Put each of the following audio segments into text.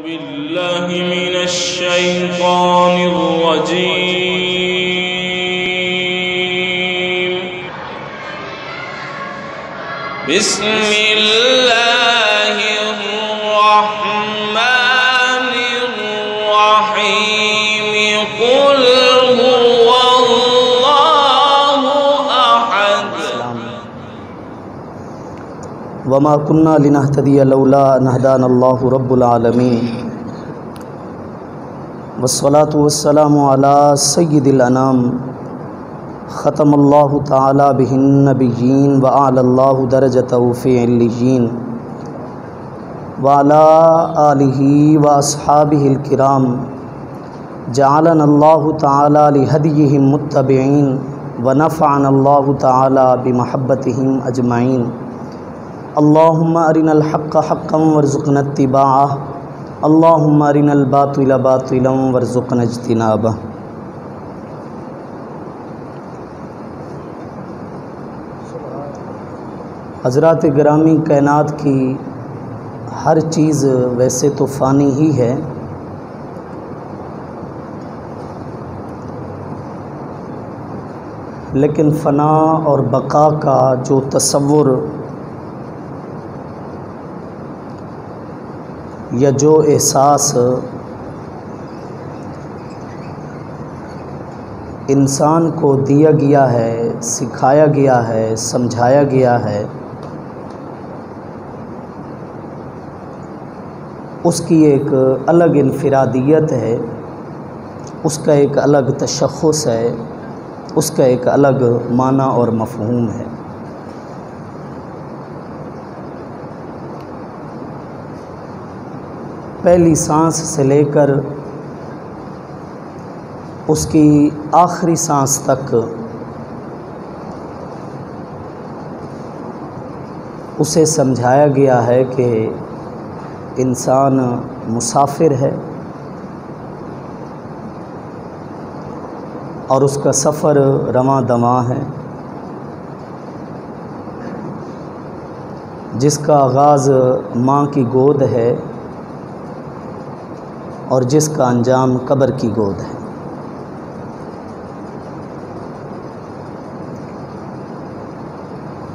بالله من الشيطان الرجيم. بسم الله الرحمن الرحيم. قل هو الله أحد. وما كنا لنهتدي لولا أن هدانا الله رب العالمين. والصلاة والسلام على سيد الأنام. ختم الله تعالى به النبيين وأعلى الله درجته في عليين وعلى آله وأصحابه الكرام. جعلنا الله تعالى لهديهم متبعين ونفعنا الله تعالى بمحبتهم أجمعين. اللهم أرنا الحق حقا وارزقنا اتباعه. اللهم أرنا الباطل باطلا وارزقنا اجتنابه. حضرات گرامی، کائنات کی ہر چیز ویسے تو فانی ہی ہے، لیکن فنا اور بقا کا جو تصور یا جو احساس انسان کو دیا گیا ہے، سکھایا گیا ہے، سمجھایا گیا ہے، اس کی ایک الگ انفرادیت ہے، اس کا ایک الگ تشخص ہے، اس کا ایک الگ معنی اور مفہوم ہے۔ پہلی سانس سے لے کر اس کی آخری سانس تک اسے سمجھایا گیا ہے کہ انسان مسافر ہے اور اس کا سفر رواں دواں ہے، جس کا آغاز ماں کی گود ہے اور جس کا انجام قبر کی گود ہے۔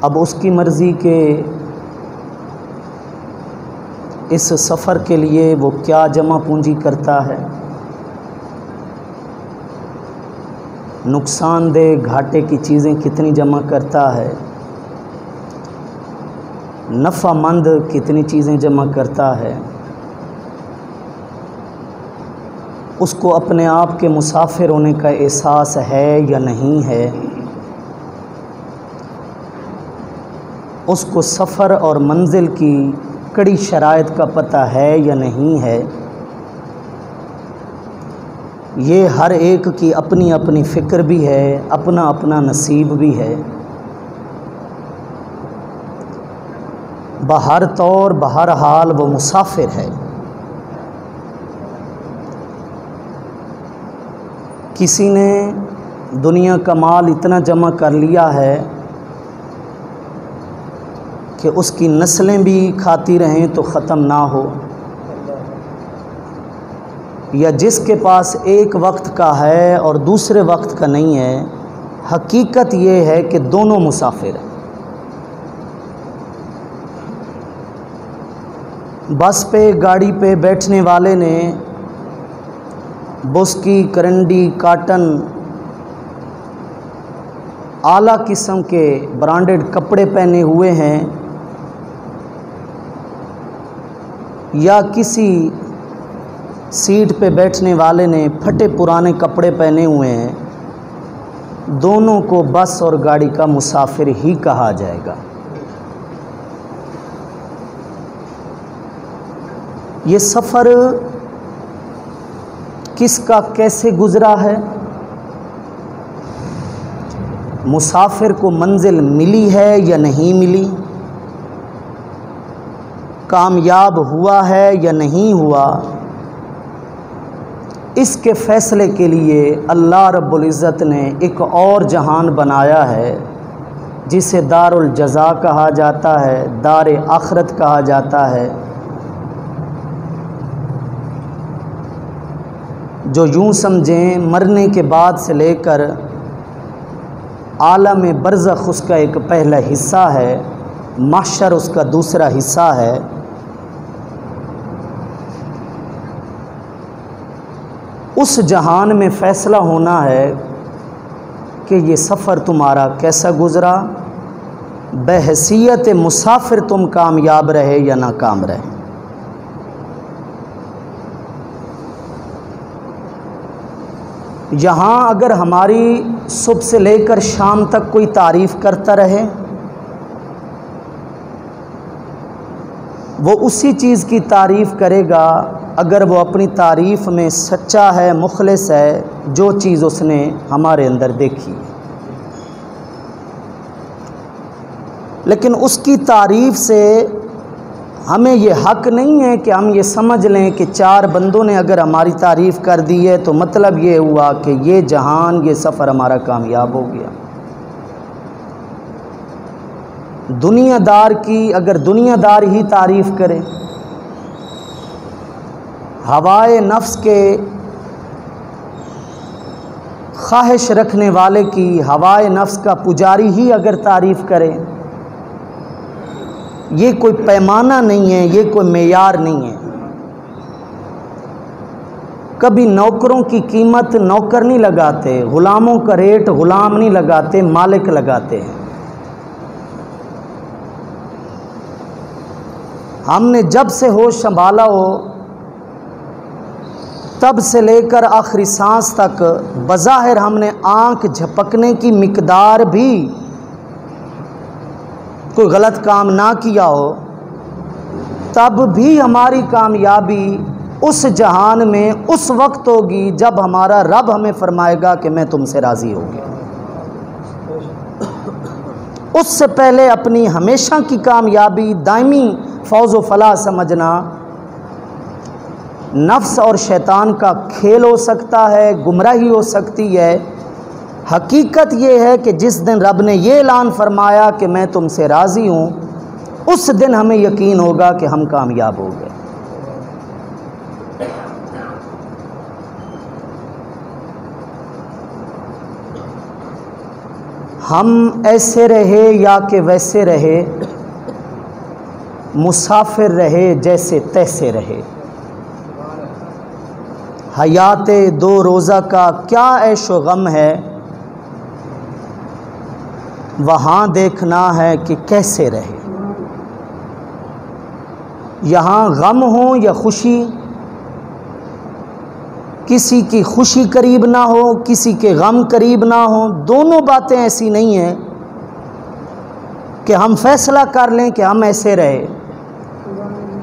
اب اس کی مرضی کہ اس سفر کے لیے وہ کیا جمع پونجی کرتا ہے، نقصان دہ گھاٹے کی چیزیں کتنی جمع کرتا ہے، نفع مند کتنی چیزیں جمع کرتا ہے، اس کو اپنے آپ کے مسافر ہونے کا احساس ہے یا نہیں ہے، اس کو سفر اور منزل کی کڑی شرائط کا پتہ ہے یا نہیں ہے، یہ ہر ایک کی اپنی اپنی فکر بھی ہے، اپنا اپنا نصیب بھی ہے۔ بہر طور بہر حال وہ مسافر ہے۔ کسی نے دنیا کا مال اتنا جمع کر لیا ہے کہ اس کی نسلیں بھی کھاتی رہیں تو ختم نہ ہو، یا جس کے پاس ایک وقت کا ہے اور دوسرے وقت کا نہیں ہے، حقیقت یہ ہے کہ دونوں مسافر ہیں۔ بس پہ گاڑی پہ بیٹھنے والے نے بسکی، کرنڈی، کاٹن، اعلیٰ قسم کے برانڈڈ کپڑے پہنے ہوئے ہیں، یا کسی سیٹ پہ بیٹھنے والے نے پھٹے پرانے کپڑے پہنے ہوئے ہیں، دونوں کو بس اور گاڑی کا مسافر ہی کہا جائے گا۔ یہ سفر کس کا کیسے گزرا ہے؟ مسافر کو منزل ملی ہے یا نہیں ملی؟ کامیاب ہوا ہے یا نہیں ہوا؟ اس کے فیصلے کے لیے اللہ رب العزت نے ایک اور جہان بنایا ہے، جسے دار الجزا کہا جاتا ہے، دار آخرت کہا جاتا ہے۔ جو یوں سمجھیں مرنے کے بعد سے لے کر عالم برزخ اس کا ایک پہلا حصہ ہے، محشر اس کا دوسرا حصہ ہے، اس جہان میں فیصلہ ہونا ہے کہ یہ سفر تمہارا کیسا گزرا، بحیثیت مسافر تم کامیاب رہے یا ناکام رہے۔ یہاں اگر ہماری صبح سے لے کر شام تک کوئی تعریف کرتا رہے، وہ اسی چیز کی تعریف کرے گا اگر وہ اپنی تعریف میں سچا ہے، مخلص ہے، جو چیز اس نے ہمارے اندر دیکھی۔ لیکن اس کی تعریف سے ہمیں یہ حق نہیں ہے کہ ہم یہ سمجھ لیں کہ 4 بندوں نے اگر ہماری تعریف کر دی ہے تو مطلب یہ ہوا کہ یہ جہان، یہ سفر ہمارا کامیاب ہو گیا۔ دنیا دار کی اگر دنیا دار ہی تعریف کرے، ہوائے نفس کے خواہش رکھنے والے کی ہوائے نفس کا پجاری ہی اگر تعریف کرے، یہ کوئی پیمانہ نہیں ہے، یہ کوئی معیار نہیں ہے۔ کبھی نوکروں کی قیمت نوکر نہیں لگاتے، غلاموں کا ریٹ غلام نہیں لگاتے، مالک لگاتے ہیں۔ ہم نے جب سے ہوش سنبھالا ہو تب سے لے کر آخری سانس تک بظاہر ہم نے آنکھ جھپکنے کی مقدار بھی کوئی غلط کام نہ کیا ہو، تب بھی ہماری کامیابی اس جہان میں اس وقت ہوگی جب ہمارا رب ہمیں فرمائے گا کہ میں تم سے راضی ہو گیا۔ اس سے پہلے اپنی ہمیشہ کی کامیابی، دائمی فوز و فلاح سمجھنا نفس اور شیطان کا کھیل ہو سکتا ہے، گمراہی ہو سکتی ہے۔ حقیقت یہ ہے کہ جس دن رب نے یہ اعلان فرمایا کہ میں تم سے راضی ہوں، اس دن ہمیں یقین ہوگا کہ ہم کامیاب ہو گئے۔ ہم ایسے رہے یا کہ ویسے رہے، مسافر رہے جیسے تیسے رہے، حیات 2 روزہ کا کیا عیش و غم ہے، وہاں دیکھنا ہے کہ کیسے رہے۔ یہاں غم ہو یا خوشی، کسی کی خوشی قریب نہ ہو، کسی کے غم قریب نہ ہو، دونوں باتیں ایسی نہیں ہیں کہ ہم فیصلہ کر لیں کہ ہم ایسے رہے۔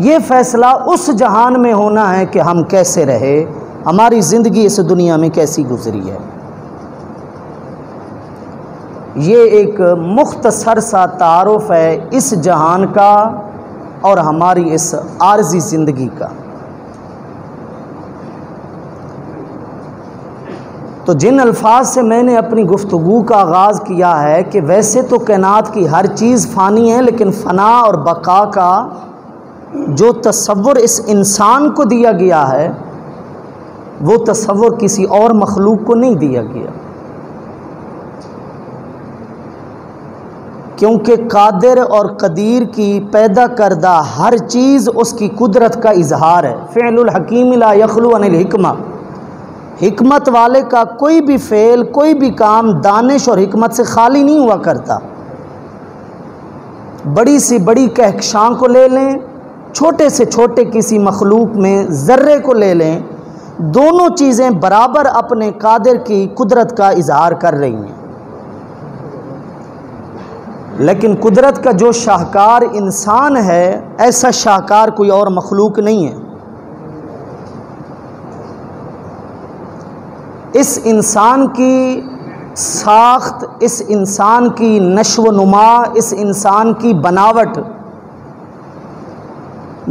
یہ فیصلہ اس جہان میں ہونا ہے کہ ہم کیسے رہے، ہماری زندگی اس دنیا میں کیسی گزری ہے۔ یہ ایک مختصر سا تعارف ہے اس جہان کا اور ہماری اس عارضی زندگی کا۔ تو جن الفاظ سے میں نے اپنی گفتگو کا آغاز کیا ہے کہ ویسے تو کائنات کی ہر چیز فانی ہے، لیکن فنا اور بقا کا جو تصور اس انسان کو دیا گیا ہے وہ تصور کسی اور مخلوق کو نہیں دیا گیا، کیونکہ قادر اور قدیر کی پیدا کردہ ہر چیز اس کی قدرت کا اظہار ہے۔ فعل الحکیم لا یخلو عن الحکمہ، حکمت والے کا کوئی بھی فعل، کوئی بھی کام دانش اور حکمت سے خالی نہیں ہوا کرتا۔ بڑی سی بڑی کہکشاں کو لے لیں، چھوٹے سے چھوٹے کسی مخلوق میں ذرے کو لے لیں، دونوں چیزیں برابر اپنے قادر کی قدرت کا اظہار کر رہی ہیں، لیکن قدرت کا جو شاہکار انسان ہے ایسا شاہکار کوئی اور مخلوق نہیں ہے۔ اس انسان کی ساخت، اس انسان کی نشو و نما، اس انسان کی بناوٹ،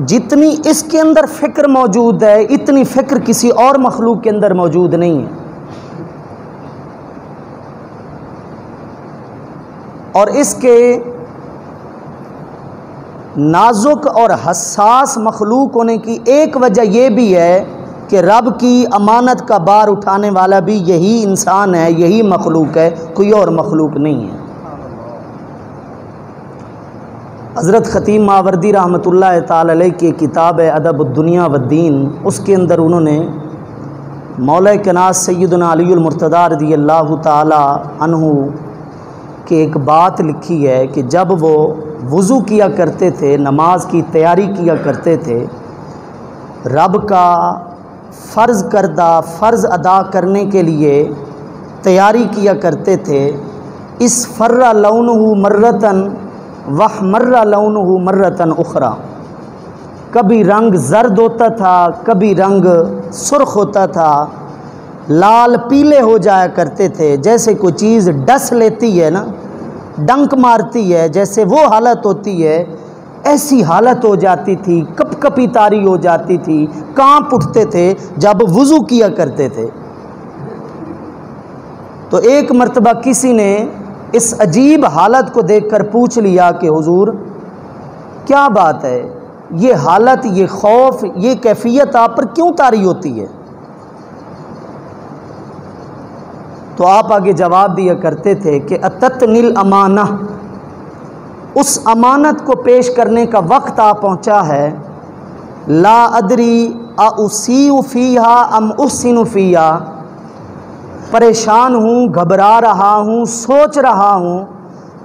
جتنی اس کے اندر فکر موجود ہے اتنی فکر کسی اور مخلوق کے اندر موجود نہیں ہے۔ اور اس کے نازک اور حساس مخلوق ہونے کی ایک وجہ یہ بھی ہے کہ رب کی امانت کا بار اٹھانے والا بھی یہی انسان ہے، یہی مخلوق ہے، کوئی اور مخلوق نہیں ہے۔ حضرت خطیب ماوردی رحمۃ اللہ تعالی علیہ کی کتاب ہے ادب الدنیا والدین، اس کے اندر انہوں نے مولا کائنات سیدنا علی المرتضیٰ رضی اللہ تعالی عنہ کی ایک بات لکھی ہے کہ جب وہ وضو کیا کرتے تھے، نماز کی تیاری کیا کرتے تھے، رب کا فرض کردہ فرض ادا کرنے کے لیے تیاری کیا کرتے تھے، اس فرّ لونہ مرتن وحمر لونہ مرتن اخرى، کبھی رنگ زرد ہوتا تھا، کبھی رنگ سرخ ہوتا تھا، لال پیلے ہو جایا کرتے تھے، جیسے کوئی چیز ڈس لیتی ہے نا، ڈنک مارتی ہے، جیسے وہ حالت ہوتی ہے ایسی حالت ہو جاتی تھی، کپ کپی طاری ہو جاتی تھی، کانپ اٹھتے تھے جب وضو کیا کرتے تھے۔ تو ایک مرتبہ کسی نے اس عجیب حالت کو دیکھ کر پوچھ لیا کہ حضور کیا بات ہے، یہ حالت، یہ خوف، یہ کیفیت آپ پر کیوں طاری ہوتی ہے؟ تو آپ آگے جواب دیا کرتے تھے کہ اتتنی الامانہ، اس امانت کو پیش کرنے کا وقت آ پہنچا ہے، لا ادری اُسیء فیہا ام احسن فیہا، پریشان ہوں، گھبرا رہا ہوں، سوچ رہا ہوں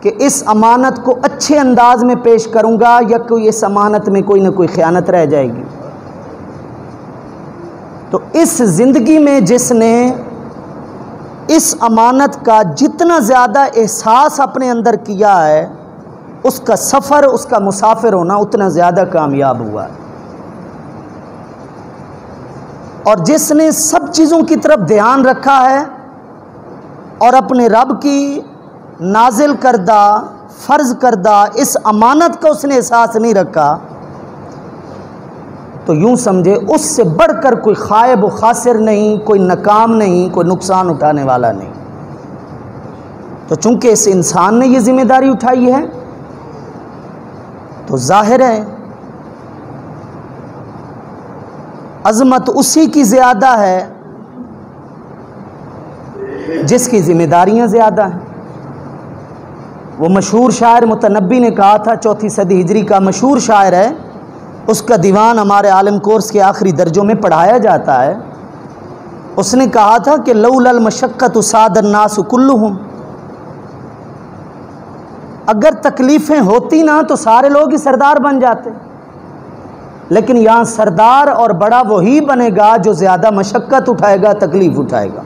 کہ اس امانت کو اچھے انداز میں پیش کروں گا یا کوئی اس امانت میں کوئی نہ کوئی خیانت رہ جائے گی۔ تو اس زندگی میں جس نے اس امانت کا جتنا زیادہ احساس اپنے اندر کیا ہے، اس کا سفر، اس کا مسافر ہونا اتنا زیادہ کامیاب ہوا ہے۔ اور جس نے سب چیزوں کی طرف دھیان رکھا ہے اور اپنے رب کی نازل کردہ فرض کردہ اس امانت کا اس نے احساس نہیں رکھا، تو یوں سمجھے اس سے بڑھ کر کوئی خائب و خاسر نہیں، کوئی ناکام نہیں، کوئی نقصان اٹھانے والا نہیں۔ تو چونکہ اس انسان نے یہ ذمہ داری اٹھائی ہے تو ظاہر ہے عظمت اسی کی زیادہ ہے جس کی ذمہ داریاں زیادہ ہیں۔ وہ مشہور شاعر متنبی نے کہا تھا، 4 صدی ہجری کا مشہور شاعر ہے، اس کا دیوان ہمارے عالم کورس کے آخری درجوں میں پڑھایا جاتا ہے۔ اس نے کہا تھا کہ لولا المشقۃ ساد الناس کلہم، اگر تکلیفیں ہوتی نا تو سارے لوگ ہی سردار بن جاتے، لیکن یہاں سردار اور بڑا وہی بنے گا جو زیادہ مشقت اٹھائے گا، تکلیف اٹھائے گا۔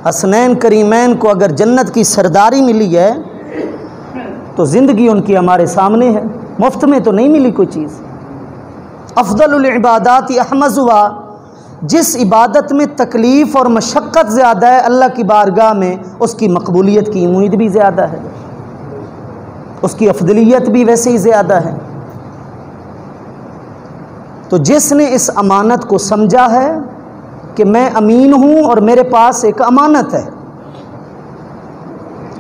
حسنین کریمین کو اگر جنت کی سرداری ملی ہے تو زندگی ان کی ہمارے سامنے ہے، مفت میں تو نہیں ملی کوئی چیز۔ افضل العبادات احمزها، جس عبادت میں تکلیف اور مشقت زیادہ ہے، اللہ کی بارگاہ میں اس کی مقبولیت کی امید بھی زیادہ ہے، اس کی افضلیت بھی ویسے ہی زیادہ ہے۔ تو جس نے اس امانت کو سمجھا ہے کہ میں امین ہوں اور میرے پاس ایک امانت ہے،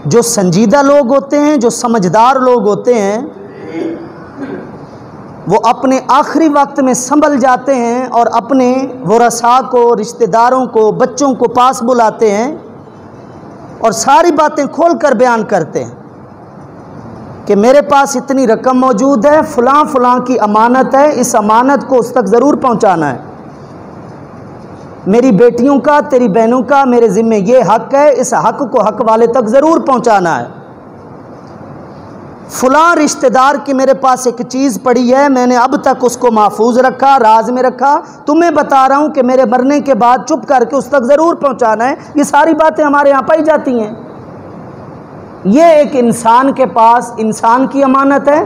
جو سنجیدہ لوگ ہوتے ہیں، جو سمجھدار لوگ ہوتے ہیں، وہ اپنے آخری وقت میں سنبھل جاتے ہیں اور اپنے ورثاء کو، رشتہ داروں کو، بچوں کو پاس بلاتے ہیں اور ساری باتیں کھول کر بیان کرتے ہیں کہ میرے پاس اتنی رقم موجود ہے، فلاں فلاں کی امانت ہے، اس امانت کو اس تک ضرور پہنچانا ہے، میری بیٹیوں کا، تیری بہنوں کا میرے ذمہ یہ حق ہے، اس حق کو حق والے تک ضرور پہنچانا ہے، فلاں رشتہ دار کی میرے پاس ایک چیز پڑی ہے، میں نے اب تک اس کو محفوظ رکھا، راز میں رکھا، تمہیں بتا رہا ہوں کہ میرے مرنے کے بعد چپ کر کے اس تک ضرور پہنچانا ہے۔ یہ ساری باتیں ہمارے یہاں پائی جاتی ہیں۔ یہ ایک انسان کے پاس انسان کی امانت ہے،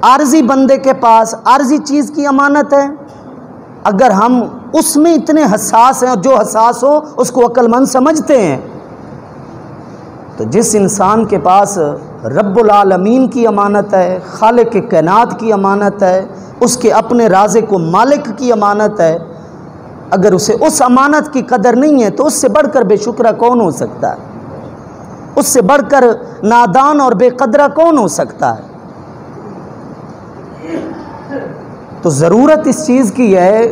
عارضی بندے کے پاس عارضی چیز کی امانت ہے۔ اگر ہم اس میں اتنے حساس ہیں اور جو حساس ہو اس کو عقل مند سمجھتے ہیں، تو جس انسان کے پاس رب العالمین کی امانت ہے، خالق کائنات کی امانت ہے، اس کے اپنے رازق و مالک کی امانت ہے، اگر اسے اس امانت کی قدر نہیں ہے تو اس سے بڑھ کر بے شکرہ کون ہو سکتا ہے؟ اس سے بڑھ کر نادان اور بے قدرہ کون ہو سکتا ہے؟ تو ضرورت اس چیز کی ہے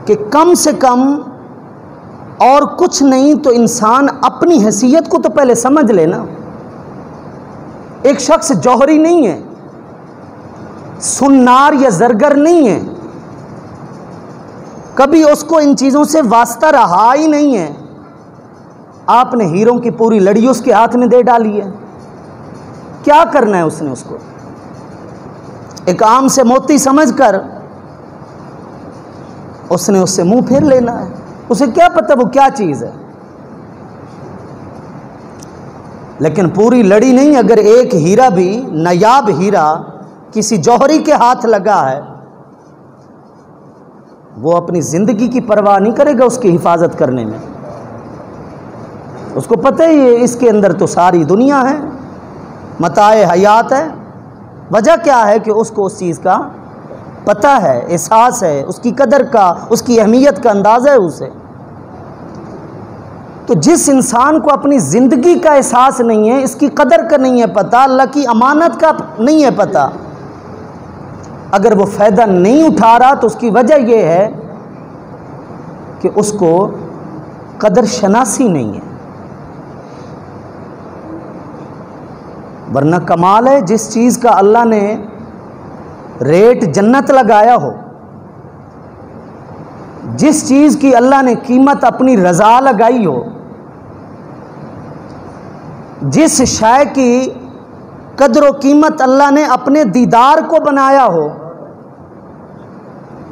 کہ کم سے کم اور کچھ نہیں تو انسان اپنی حیثیت کو تو پہلے سمجھ لے نا۔ ایک شخص جوہری نہیں ہے، سنار یا زرگر نہیں ہے، کبھی اس کو ان چیزوں سے واسطہ رہا ہی نہیں ہے، آپ نے ہیروں کی پوری لڑی اس کے ہاتھ میں دے ڈالی ہے، کیا کرنا ہے اس نے؟ اس کو ایک عام سے موتی سمجھ کر اس نے اس سے منہ پھیر لینا ہے، اسے کیا پتہ وہ کیا چیز ہے۔ لیکن پوری لڑی نہیں، اگر ایک ہیرا بھی نایاب ہیرا کسی جوہری کے ہاتھ لگا ہے، وہ اپنی زندگی کی پرواہ نہیں کرے گا اس کی حفاظت کرنے میں، اس کو پتہ ہی ہے اس کے اندر تو ساری دنیا ہے، متاع حیات ہے۔ وجہ کیا ہے کہ اس کو اس چیز کا پتہ ہے، احساس ہے، اس کی قدر کا، اس کی اہمیت کا اندازہ ہے اسے۔ تو جس انسان کو اپنی زندگی کا احساس نہیں ہے، اس کی قدر کا نہیں ہے پتہ، اللہ کی امانت کا نہیں ہے پتہ، اگر وہ فائدہ نہیں اٹھا رہا تو اس کی وجہ یہ ہے کہ اس کو قدر شناسی نہیں ہے۔ ورنہ کمال ہے جس چیز کا اللہ نے ریٹ جنت لگایا ہو، جس چیز کی اللہ نے قیمت اپنی رضا لگائی ہو، جس شے کی قدر و قیمت اللہ نے اپنے دیدار کو بنایا ہو،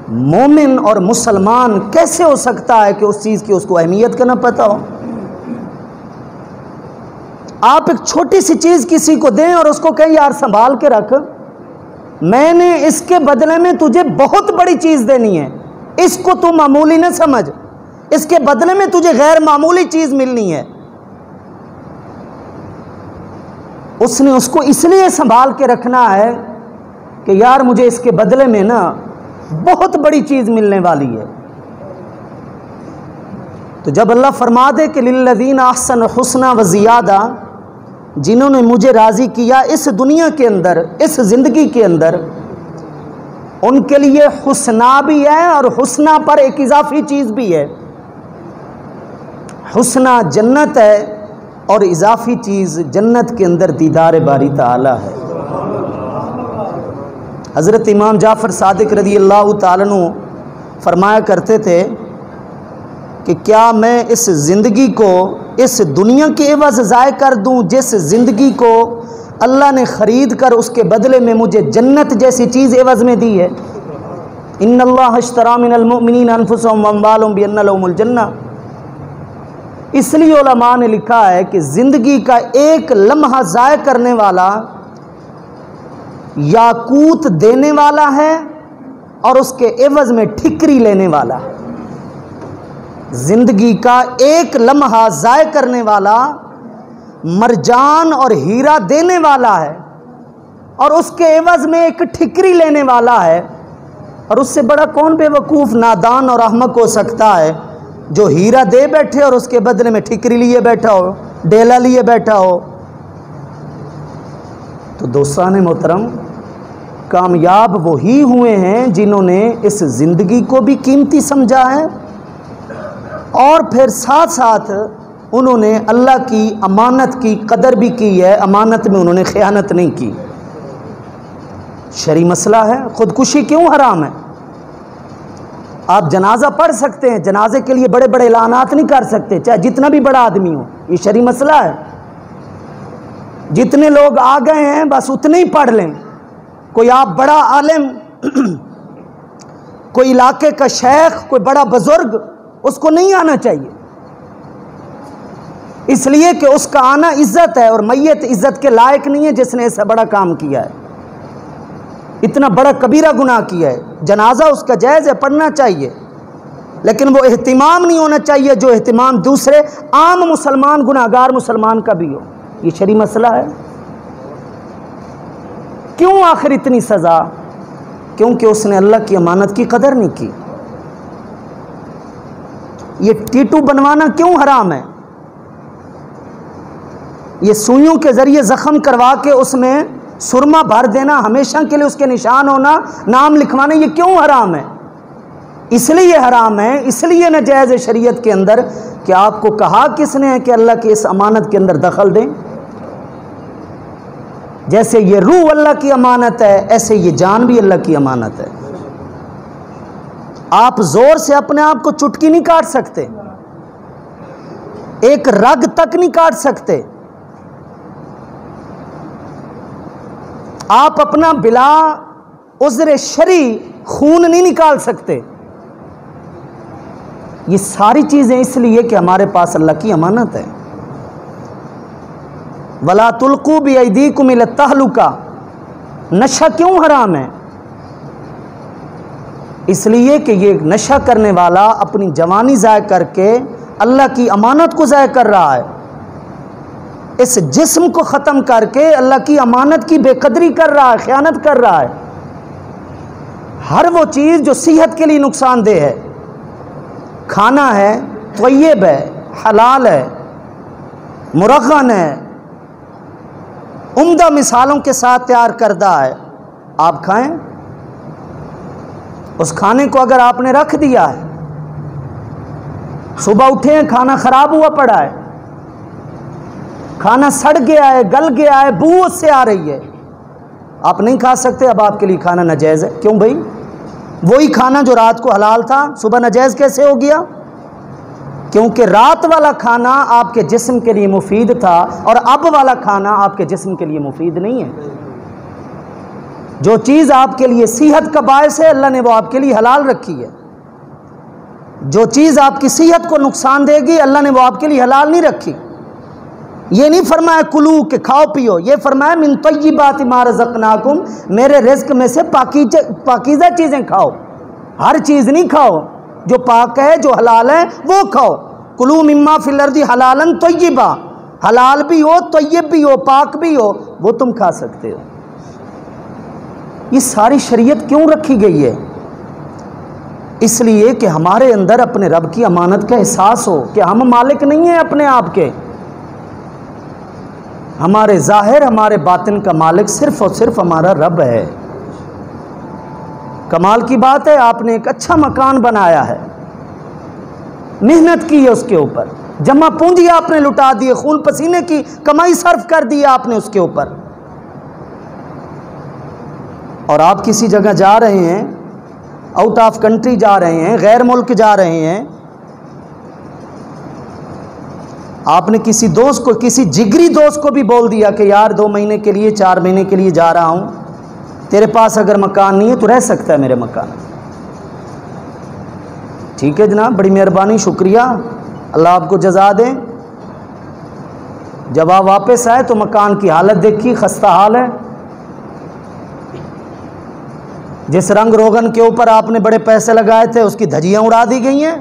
مومن اور مسلمان کیسے ہو سکتا ہے کہ اس چیز کی اس کو اہمیت کا نہ پتہ ہو؟ آپ ایک چھوٹی سی چیز کسی کو دیں اور اس کو کہیں یار سنبھال کے رکھ، میں نے اس کے بدلے میں تجھے بہت بڑی چیز دینی ہے، اس کو تو معمولی نہ سمجھ، اس کے بدلے میں تجھے غیر معمولی چیز ملنی ہے، اس نے اس کو اس لیے سنبھال کے رکھنا ہے کہ یار مجھے اس کے بدلے میں نا بہت بڑی چیز ملنے والی ہے۔ تو جب اللہ فرما دے کہ للذین احسنوا الحسنی وزیادہ، جنہوں نے مجھے راضی کیا اس دنیا کے اندر، اس زندگی کے اندر، ان کے لیے حسنہ بھی ہے اور حسنہ پر ایک اضافی چیز بھی ہے۔ حسنہ جنت ہے اور اضافی چیز جنت کے اندر دیدار باری تعالی ہے۔ حضرت امام جعفر صادق رضی اللہ تعالیٰ عنہ فرمایا کرتے تھے کہ کیا میں اس زندگی کو اس دنیا کے عوض ضائع کر دوں جس زندگی کو اللہ نے خرید کر اس کے بدلے میں مجھے جنت جیسی چیز عوض میں دی ہے۔ ان اللہ اشتری من المؤمنین انفسهم واموالهم بان لهم الجنہ۔ اس لیے علماء نے لکھا ہے کہ زندگی کا ایک لمحہ ضائع کرنے والا یاقوت دینے والا ہے اور اس کے عوض میں ٹھکری لینے والا ہے۔ زندگی کا ایک لمحہ ضائع کرنے والا مرجان اور ہیرا دینے والا ہے اور اس کے عوض میں ایک ٹھکری لینے والا ہے، اور اس سے بڑا کون بے وقوف، نادان اور احمق ہو سکتا ہے جو ہیرا دے بیٹھے اور اس کے بدلے میں ٹھکری لیے بیٹھا ہو، ڈیلا لیے بیٹھا ہو۔ تو دوستان محترم، کامیاب وہی ہوئے ہیں جنہوں نے اس زندگی کو بھی قیمتی سمجھا ہے اور پھر ساتھ ساتھ انہوں نے اللہ کی امانت کی قدر بھی کی ہے، امانت میں انہوں نے خیانت نہیں کی۔ شرعی مسئلہ ہے، خودکشی کیوں حرام ہے؟ آپ جنازہ پڑھ سکتے ہیں، جنازے کے لیے بڑے بڑے اعلانات نہیں کر سکتے چاہے جتنا بھی بڑا آدمی ہو، یہ شرعی مسئلہ ہے۔ جتنے لوگ آ گئے ہیں بس اتنے ہی پڑھ لیں، کوئی آپ بڑا عالم، کوئی علاقے کا شیخ، کوئی بڑا بزرگ، اس کو نہیں آنا چاہیے، اس لیے کہ اس کا آنا عزت ہے اور میت عزت کے لائق نہیں ہے جس نے ایسا بڑا کام کیا ہے، اتنا بڑا کبیرہ گناہ کیا ہے۔ جنازہ اس کا جائز ہے، پڑھنا چاہیے، لیکن وہ اہتمام نہیں ہونا چاہیے جو اہتمام دوسرے عام مسلمان گناہگار مسلمان کا بھی ہو۔ یہ شرعی مسئلہ ہے۔ کیوں آخر اتنی سزا؟ کیونکہ اس نے اللہ کی امانت کی قدر نہیں کی۔ یہ ٹیٹو بنوانا کیوں حرام ہے؟ یہ سوئیوں کے ذریعے زخم کروا کے اس میں سرما بھر دینا، ہمیشہ کے لیے اس کے نشان ہونا، نام لکھوانا، یہ کیوں حرام ہے؟ اس لیے حرام ہے، اس لیے ناجائز ہے شریعت کے اندر کہ آپ کو کہا کس نے ہے کہ اللہ کی اس امانت کے اندر دخل دیں؟ جیسے یہ روح اللہ کی امانت ہے، ایسے یہ جان بھی اللہ کی امانت ہے۔ آپ زور سے اپنے آپ کو چٹکی نہیں کاٹ سکتے، ایک رگ تک نہیں کاٹ سکتے، آپ اپنا بلا عذر شرعی خون نہیں نکال سکتے۔ یہ ساری چیزیں اس لیے کہ ہمارے پاس اللہ کی امانت ہے۔ وَلَا تُلْقُوا بِأَيْدِيكُمْ إِلَى التَّهْلُكَةِ، نشہ کیوں حرام ہے؟ اس لیے کہ یہ نشہ کرنے والا اپنی جوانی ضائع کر کے اللہ کی امانت کو ضائع کر رہا ہے، اس جسم کو ختم کر کے اللہ کی امانت کی بے قدری کر رہا ہے، خیانت کر رہا ہے۔ ہر وہ چیز جو صحت کے لیے نقصان دہ ہے، کھانا ہے، طیب ہے، حلال ہے، مرغن ہے، عمدہ مثالوں کے ساتھ تیار کردہ ہے، آپ کھائیں۔ اس کھانے کو اگر آپ نے رکھ دیا ہے، صبح اٹھے ہیں کھانا خراب ہوا پڑا ہے، کھانا سڑ گیا ہے، گل گیا ہے، بو اس سے آ رہی ہے، آپ نہیں کھا سکتے، اب آپ کے لیے کھانا ناجائز ہے۔ کیوں بھائی؟ وہی کھانا جو رات کو حلال تھا صبح ناجائز کیسے ہو گیا؟ کیونکہ رات والا کھانا آپ کے جسم کے لیے مفید تھا اور اب والا کھانا آپ کے جسم کے لیے مفید نہیں ہے۔ جو چیز آپ کے لیے صحت کا باعث ہے اللہ نے وہ آپ کے لیے حلال رکھی ہے، جو چیز آپ کی صحت کو نقصان دے گی اللہ نے وہ آپ کے لیے حلال نہیں رکھی۔ یہ نہیں فرمایا کلو کہ کھاؤ پیو، یہ فرمایا من طیبات ما رزقناکم، میرے رزق میں سے پاکیزہ چیزیں کھاؤ، ہر چیز نہیں کھاؤ، جو پاک ہے جو حلال ہے وہ کھاؤ۔ کلو مما فی الارض حلالا طیبا، حلال بھی ہو، طیب بھی ہو، پاک بھی ہو، وہ تم کھا سکتے ہو۔ یہ ساری شریعت کیوں رکھی گئی ہے؟ اس لیے کہ ہمارے اندر اپنے رب کی امانت کا احساس ہو کہ ہم مالک نہیں ہیں اپنے آپ کے، ہمارے ظاہر ہمارے باطن کا مالک صرف اور صرف ہمارا رب ہے۔ کمال کی بات ہے آپ نے ایک اچھا مکان بنایا ہے، محنت کی ہے اس کے اوپر، جمع پونجی آپ نے لٹا دی، خون پسینے کی کمائی صرف کر دی آپ نے اس کے اوپر، اور آپ کسی جگہ جا رہے ہیں، آؤٹ آف کنٹری جا رہے ہیں، غیر ملک جا رہے ہیں، آپ نے کسی دوست کو، کسی جگری دوست کو بھی بول دیا کہ یار 2 مہینے کے لیے 4 مہینے کے لیے جا رہا ہوں، تیرے پاس اگر مکان نہیں ہے تو رہ سکتا ہے میرے مکان۔ ٹھیک ہے جناب، بڑی مہربانی، شکریہ، اللہ آپ کو جزا دیں۔ جب آپ واپس آئے تو مکان کی حالت دیکھی، خستہ حال ہے، جس رنگ روغن کے اوپر آپ نے بڑے پیسے لگائے تھے اس کی دھجیاں اڑا دی گئی ہیں،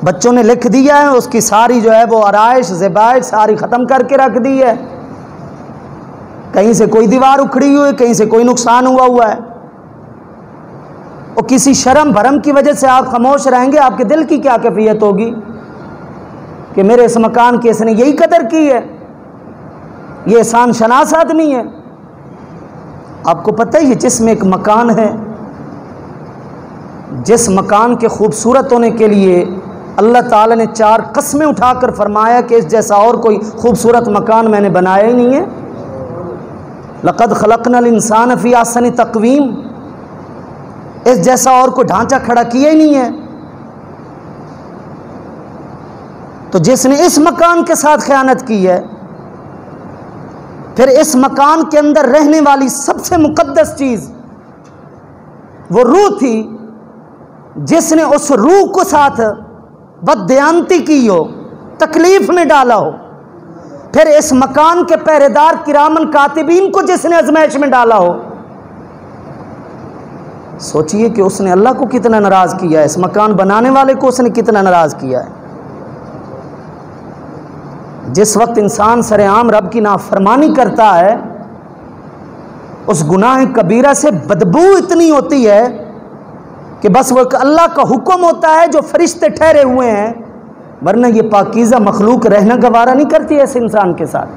بچوں نے لکھ دیا ہے، اس کی ساری جو ہے وہ آرائش زیبائش ساری ختم کر کے رکھ دی ہے، کہیں سے کوئی دیوار اکھڑی ہوئی، کہیں سے کوئی نقصان ہوا ہے، اور کسی شرم بھرم کی وجہ سے آپ خاموش رہیں گے، آپ کے دل کی کیا کیفیت ہوگی کہ میرے اس مکان کی اس نے یہی قدر کی ہے، یہ احسان شناس آدمی ہے۔ آپ کو پتہ ہے یہ جسم ایک مکان ہے، جس مکان کے خوبصورت ہونے کے لیے اللہ تعالیٰ نے 4 قسمیں اٹھا کر فرمایا کہ اس جیسا اور کوئی خوبصورت مکان میں نے بنایا ہی نہیں ہے۔ لقد خلقنا الانسان فی احسن تقویم، اس جیسا اور کوئی ڈھانچہ کھڑا کیا ہی نہیں ہے۔ تو جس نے اس مکان کے ساتھ خیانت کی ہے، پھر اس مکان کے اندر رہنے والی سب سے مقدس چیز وہ روح تھی، جس نے اس روح کو ساتھ بددیانتی کی ہو، تکلیف میں ڈالا ہو، پھر اس مکان کے پہرے دار کرامن کاتبین کو جس نے ازمائش میں ڈالا ہو، سوچئے کہ اس نے اللہ کو کتنا ناراض کیا ہے، اس مکان بنانے والے کو اس نے کتنا ناراض کیا ہے۔ جس وقت انسان سرعام رب کی نافرمانی کرتا ہے، اس گناہ کبیرہ سے بدبو اتنی ہوتی ہے کہ بس وہ اللہ کا حکم ہوتا ہے جو فرشتے ٹھہرے ہوئے ہیں، ورنہ یہ پاکیزہ مخلوق رہنا گوارا نہیں کرتی ایسے انسان کے ساتھ۔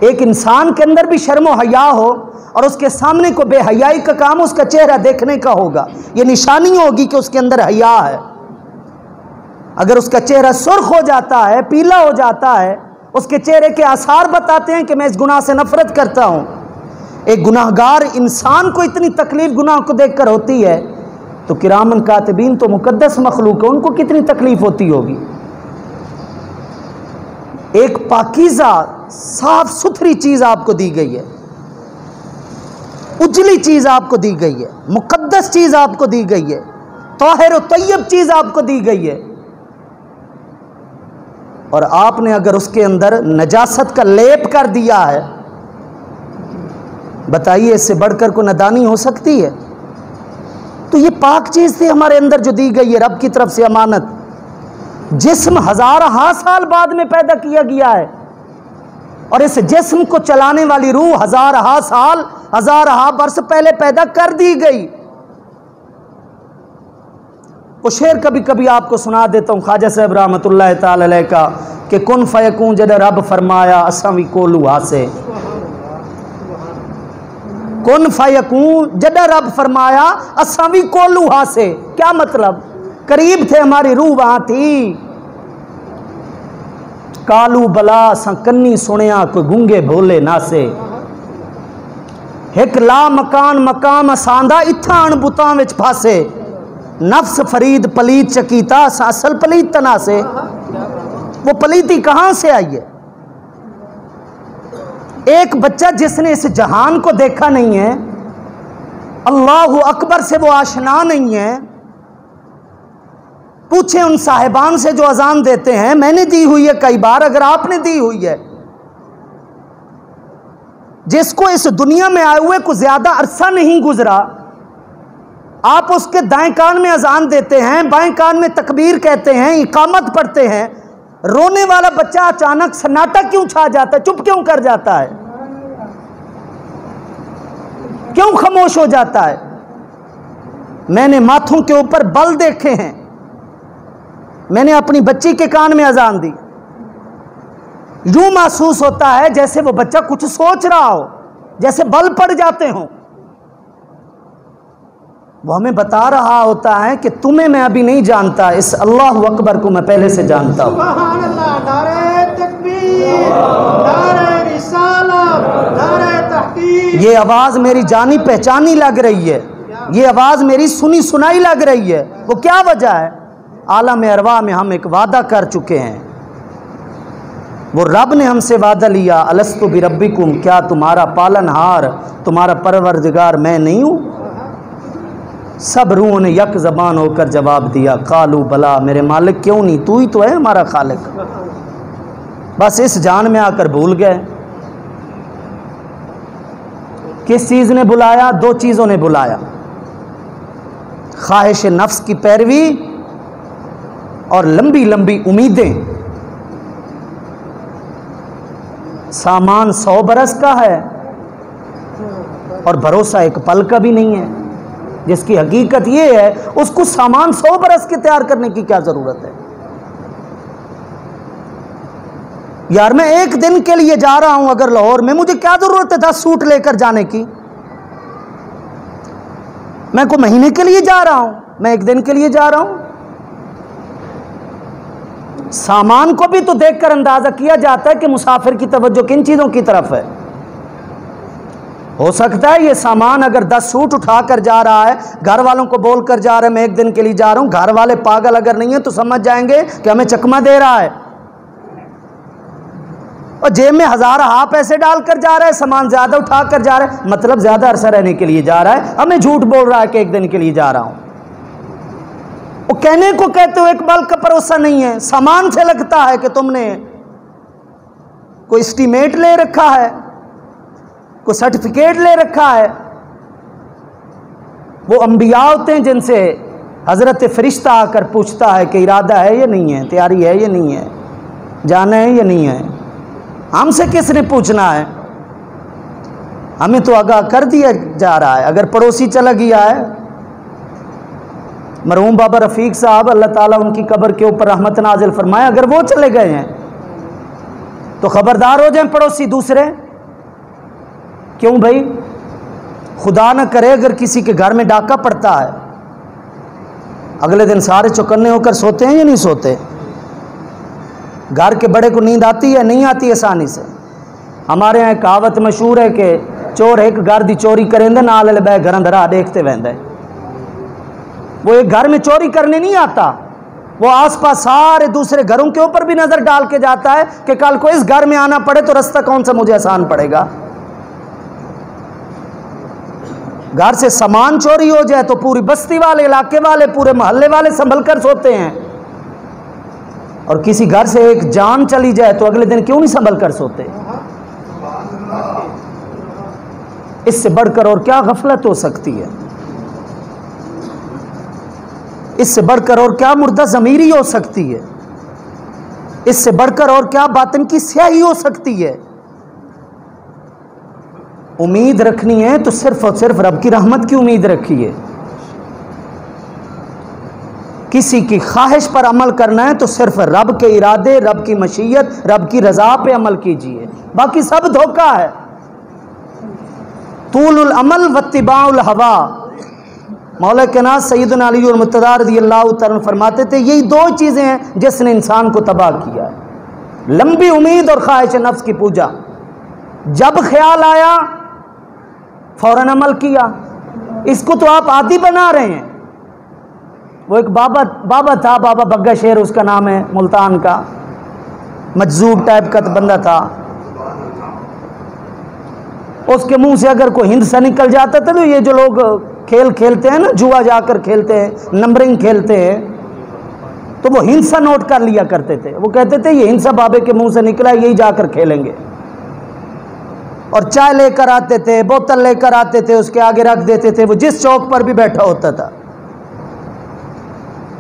ایک انسان کے اندر بھی شرم و حیا ہو اور اس کے سامنے کو بے حیائی کا کام اس کا چہرہ دیکھنے کا ہوگا، یہ نشانی ہوگی کہ اس کے اندر حیا ہے۔ اگر اس کا چہرہ سرخ ہو جاتا ہے، پیلا ہو جاتا ہے، اس کے چہرے کے آثار بتاتے ہیں کہ میں اس گناہ سے نفرت کرتا ہوں۔ ایک گناہگار انسان کو اتنی تکلیف گناہ کو دیکھ کر ہوتی ہے تو کرامن کاتبین تو مقدس مخلوق ہے، ان کو کتنی تکلیف ہوتی ہوگی۔ ایک پاکیزہ صاف ستھری چیز آپ کو دی گئی ہے، اجلی چیز آپ کو دی گئی ہے، مقدس چیز آپ کو دی گئی ہے، طاہر و طیب چیز آپ کو دی گئی ہے، اور آپ نے اگر اس کے اندر نجاست کا لیپ کر دیا ہے، بتائیے اس سے بڑھ کر کوئی نادانی ہو سکتی ہے؟ تو یہ پاک چیز تھی ہمارے اندر جو دی گئی ہے رب کی طرف سے امانت۔ جسم ہزارہا سال بعد میں پیدا کیا گیا ہے، اور اس جسم کو چلانے والی روح ہزارہا سال، ہزارہا برس پہلے پیدا کر دی گئی۔ وہ شعر کبھی کبھی آپ کو سنا دیتا ہوں خواجہ صاحب رحمۃ اللہ تعالی علیہ کا کہ کن فیکون جد رب فرمایا اساں وی کولو ہاسے، کن فیکون جد رب فرمایا اساں وی کولو ہاسے۔ کیا مطلب؟ قریب تھے، ہماری روح وہاں تھی۔ کالو بلا ساں کنی سنیا کوئی گونگے بھولے ناسے، ایک لا مکان مقام اساندہ اتھا ان بتاں وچ پھاسے، نفس فرید پلیت چکیتا سا اصل پلیت تنا سے۔ وہ پلیتی کہاں سے آئی ہے؟ ایک بچہ جس نے اس جہان کو دیکھا نہیں ہے، اللہ اکبر سے وہ آشنا نہیں ہے، پوچھیں ان صاحبان سے جو اذان دیتے ہیں، میں نے دی ہوئی ہے کئی بار، اگر آپ نے دی ہوئی ہے، جس کو اس دنیا میں آئے ہوئے کو زیادہ عرصہ نہیں گزرا، آپ اس کے دائیں کان میں اذان دیتے ہیں، بائیں کان میں تکبیر کہتے ہیں، اقامت پڑھتے ہیں، رونے والا بچہ اچانک سناٹا کیوں چھا جاتا ہے؟ چپ کیوں کر جاتا ہے؟ کیوں خاموش ہو جاتا ہے؟ میں نے ماتھوں کے اوپر بل دیکھے ہیں، میں نے اپنی بچی کے کان میں اذان دی، یوں محسوس ہوتا ہے جیسے وہ بچہ کچھ سوچ رہا ہو، جیسے بل پڑ جاتے ہوں۔ وہ ہمیں بتا رہا ہوتا ہے کہ تمہیں میں ابھی نہیں جانتا، اس اللہ اکبر کو میں پہلے سے جانتا ہوں۔ سبحان اللہ، نعرہ تکبیر، نعرہ رسالت، نعرہ تحقیق۔ یہ آواز میری جانی پہچانی لگ رہی ہے، یہ آواز میری سنی سنائی لگ رہی ہے۔ وہ کیا وجہ ہے؟ عالم ارواح میں ہم ایک وعدہ کر چکے ہیں، وہ رب نے ہم سے وعدہ لیا، الستو بربکم، کیا تمہارا پالن ہار، تمہارا پروردگار میں نہیں ہوں؟ سب روحوں نے یک زبان ہو کر جواب دیا، قالو بلا، میرے مالک کیوں نہیں، تو ہی تو ہے ہمارا خالق۔ بس اس جان میں آ کر بھول گئے۔ کس چیز نے بلایا؟ دو چیزوں نے بلایا، خواہش نفس کی پیروی اور لمبی لمبی امیدیں۔ سامان 100 برس کا ہے اور بھروسہ ایک پل کا بھی نہیں ہے۔ جس کی حقیقت یہ ہے اس کو سامان 100 برس کے تیار کرنے کی کیا ضرورت ہے؟ یار میں ایک دن کے لیے جا رہا ہوں اگر لاہور میں، مجھے کیا ضرورت ہے 10 سوٹ لے کر جانے کی؟ میں کوئی مہینے کے لیے جا رہا ہوں، میں ایک دن کے لیے جا رہا ہوں۔ سامان کو بھی تو دیکھ کر اندازہ کیا جاتا ہے کہ مسافر کی توجہ کن چیزوں کی طرف ہے۔ ہو سکتا ہے یہ سامان اگر 10 سوٹ اٹھا کر جا رہا ہے، گھر والوں کو بول کر جا رہا ہے میں ایک دن کے لیے جا رہا ہوں، گھر والے پاگل اگر نہیں ہیں تو سمجھ جائیں گے کہ ہمیں چکمہ دے رہا ہے، اور جیب میں ہزارہا پیسے ڈال کر جا رہا ہے، سامان زیادہ اٹھا کر جا رہا ہے، مطلب زیادہ عرصہ رہنے کے لیے جا رہا ہے، ہمیں جھوٹ بول رہا ہے کہ ایک دن کے لیے جا رہا ہوں۔ وہ کہنے کو کہتے ہو ایک بل کا بھروسہ نہیں ہے، سامان سے لگتا ہے کہ تم نے کوئی اسٹیمیٹ لے رکھا ہے، کوئی سرٹیفکیٹ لے رکھا ہے۔ وہ انبیاء ہوتے ہیں جن سے حضرت فرشتہ آ کر پوچھتا ہے کہ ارادہ ہے یا نہیں ہے، تیاری ہے یا نہیں ہے، جانا ہے یا نہیں ہے۔ ہم سے کس نے پوچھنا ہے؟ ہمیں تو آگاہ کر دیا جا رہا ہے۔ اگر پڑوسی چلا گیا ہے، مرحوم بابا رفیق صاحب اللہ تعالیٰ ان کی قبر کے اوپر رحمت نازل فرمائے، اگر وہ چلے گئے ہیں تو خبردار ہو جائیں پڑوسی دوسرے کیوں بھائی؟ خدا نہ کرے اگر کسی کے گھر میں ڈاکہ پڑتا ہے، اگلے دن سارے چوکنے ہو کر سوتے ہیں یا نہیں سوتے؟ گھر کے بڑے کو نیند آتی ہے؟ نہیں آتی آسانی سے۔ ہمارے یہاں کہاوت مشہور ہے کہ چور ایک گھر دی چوری کریں دے نال بہ گھر اندر دیکھتے وہندے۔ وہ ایک گھر میں چوری کرنے نہیں آتا، وہ آس پاس سارے دوسرے گھروں کے اوپر بھی نظر ڈال کے جاتا ہے کہ کل کو اس گھر میں آنا پڑے تو رستہ کون سا مجھے آسان پڑے گا۔ گھر سے سامان چوری ہو جائے تو پوری بستی والے، علاقے والے، پورے محلے والے سنبھل کر سوتے ہیں، اور کسی گھر سے ایک جان چلی جائے تو اگلے دن کیوں نہیں سنبھل کر سوتے؟ اس سے بڑھ کر اور کیا غفلت ہو سکتی ہے؟ اس سے بڑھ کر اور کیا مردہ ضمیری ہو سکتی ہے؟ اس سے بڑھ کر اور کیا باطن کی سیاہی ہو سکتی ہے؟ امید رکھنی ہے تو صرف اور صرف رب کی رحمت کی امید رکھیے۔ کسی کی خواہش پر عمل کرنا ہے تو صرف رب کے ارادے، رب کی مشیت، رب کی رضا پہ عمل کیجیے، باقی سب دھوکہ ہے۔ طول العمل واتباع الہوا، مولا کائنات سیدنا علی المرتضیٰ رضی اللہ تعالیٰ فرماتے تھے یہی دو چیزیں ہیں جس نے انسان کو تباہ کیا ہے، لمبی امید اور خواہش نفس کی پوجا۔ جب خیال آیا فوراً عمل کیا، اس کو تو آپ عادی بنا رہے ہیں۔ وہ ایک بابا تھا، بابا بگا شیر اس کا نام ہے، ملتان کا، مجذوب ٹائپ کا بندہ تھا۔ اس کے منہ سے اگر کوئی ہند سا نکل جاتا تھا تو یہ جو لوگ کھیل کھیلتے ہیں نا، جوا جا کر کھیلتے ہیں، نمبرنگ کھیلتے ہیں، تو وہ ہندسا نوٹ کر لیا کرتے تھے۔ وہ کہتے تھے یہ ہندسا بابے کے منہ سے نکلا، یہی جا کر کھیلیں گے۔ اور چائے لے کر آتے تھے، بوتل لے کر آتے تھے، اس کے آگے رکھ دیتے تھے، وہ جس چوک پر بھی بیٹھا ہوتا تھا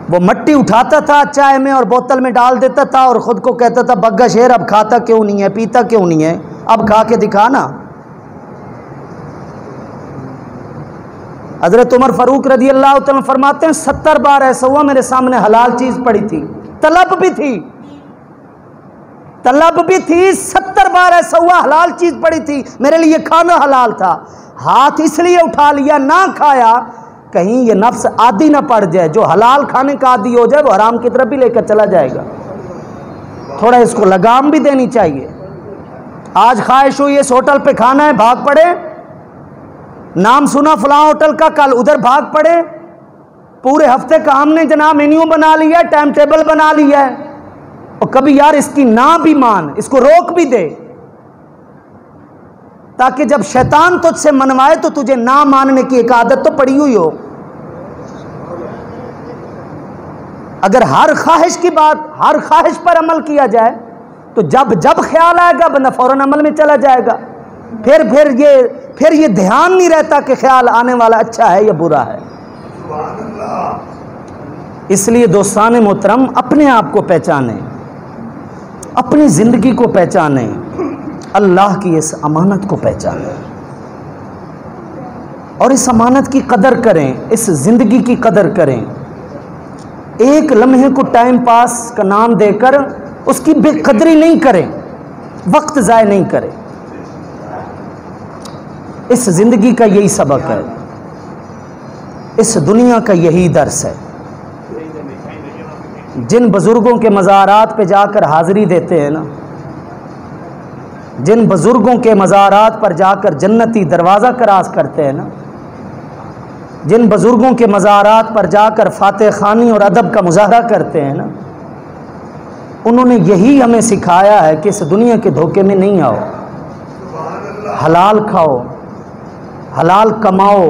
وہ مٹی اٹھاتا تھا چائے میں اور بوتل میں ڈال دیتا تھا، اور خود کو کہتا تھا بگا شیر اب کھاتا کیوں نہیں ہے، پیتا کیوں نہیں ہے، اب کھا کے دکھا نا۔ حضرت عمر فاروق رضی اللہ تعالیٰ فرماتے ہیں 70 بار ایسا ہوا میرے سامنے حلال چیز پڑی تھی، طلب بھی تھی 70 بار ایسا ہوا حلال چیز پڑی تھی، میرے لیے کھانا حلال تھا، ہاتھ اس لیے اٹھا لیا، نہ کھایا، کہیں یہ نفس عادی نہ پڑ جائے، جو حلال کھانے کا عادی ہو جائے وہ حرام کی طرف بھی لے کر چلا جائے گا۔ تھوڑا اس کو لگام بھی دینی چاہیے۔ آج خواہش ہوئی اس ہوٹل پہ کھانا ہے، بھاگ پڑے، نام سنا فلاں ہوٹل کا، کل ادھر بھاگ پڑے، پورے ہفتے کا ہم نے جناب مینیو بنا لیا ہے، ٹائم ٹیبل بنا لیا ہے، اور کبھی یار اس کی نہ بھی مان، اس کو روک بھی دے، تاکہ جب شیطان تجھ سے منوائے تو تجھے نہ ماننے کی ایک عادت تو پڑی ہوئی ہو۔ اگر ہر خواہش کی بات، ہر خواہش پر عمل کیا جائے تو جب خیال آئے گا بندہ فوراً عمل میں چلا جائے گا، پھر یہ دھیان نہیں رہتا کہ خیال آنے والا اچھا ہے یا برا ہے۔ اس لیے دوستان محترم اپنے آپ کو پہچانیں، اپنی زندگی کو پہچانیں، اللہ کی اس امانت کو پہچانیں اور اس امانت کی قدر کریں، اس زندگی کی قدر کریں۔ ایک لمحے کو ٹائم پاس کا نام دے کر اس کی بے قدری نہیں کریں، وقت ضائع نہیں کریں۔ اس زندگی کا یہی سبق ہے، اس دنیا کا یہی درس ہے۔ جن بزرگوں کے مزارات پہ جا کر حاضری دیتے ہیں نا، جن بزرگوں کے مزارات پر جا کر جنتی دروازہ کراس کرتے ہیں نا، جن بزرگوں کے مزارات پر جا کر فاتح خوانی اور ادب کا مظاہرہ کرتے ہیں نا، انہوں نے یہی ہمیں سکھایا ہے کہ اس دنیا کے دھوکے میں نہیں آؤ، حلال کھاؤ، حلال کماؤ،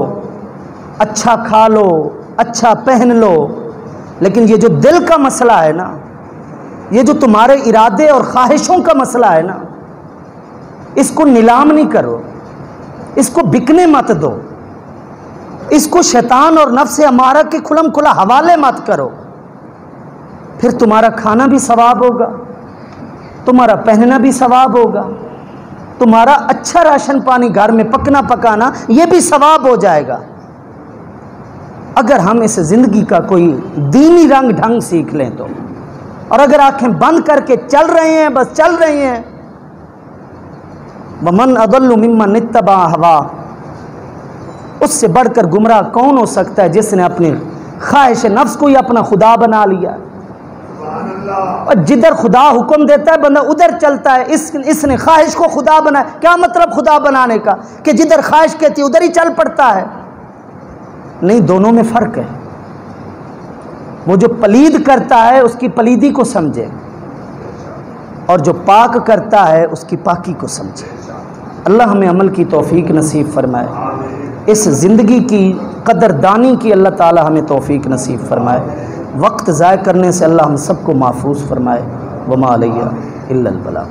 اچھا کھا لو، اچھا پہن لو، لیکن یہ جو دل کا مسئلہ ہے نا، یہ جو تمہارے ارادے اور خواہشوں کا مسئلہ ہے نا، اس کو نیلام نہیں کرو، اس کو بکنے مت دو، اس کو شیطان اور نفس امارہ کے کھلم کھلا حوالے مت کرو۔ پھر تمہارا کھانا بھی ثواب ہوگا، تمہارا پہننا بھی ثواب ہوگا، تمہارا اچھا راشن پانی گھر میں پکنا پکانا یہ بھی ثواب ہو جائے گا، اگر ہم اس زندگی کا کوئی دینی رنگ ڈھنگ سیکھ لیں تو۔ اور اگر آنکھیں بند کر کے چل رہے ہیں، بس چل رہے ہیں، ومن اضل ممن اتبع ہوا، اس سے بڑھ کر گمراہ کون ہو سکتا ہے جس نے اپنی خواہش نفس کو ہی اپنا خدا بنا لیا۔ اور جدھر خدا حکم دیتا ہے بندہ ادھر چلتا ہے، اس نے خواہش کو خدا بنایا۔ کیا مطلب خدا بنانے کا؟ کہ جدھر خواہش کہتی ہے ادھر ہی چل پڑتا ہے۔ نہیں، دونوں میں فرق ہے۔ وہ جو پلید کرتا ہے اس کی پلیدی کو سمجھے، اور جو پاک کرتا ہے اس کی پاکی کو سمجھے۔ اللہ ہمیں عمل کی توفیق نصیب فرمائے، اس زندگی کی قدردانی کی اللہ تعالی ہمیں توفیق نصیب فرمائے، وقت ضائع کرنے سے اللہ ہم سب کو محفوظ فرمائے۔ وما علیہ الا البلاغ۔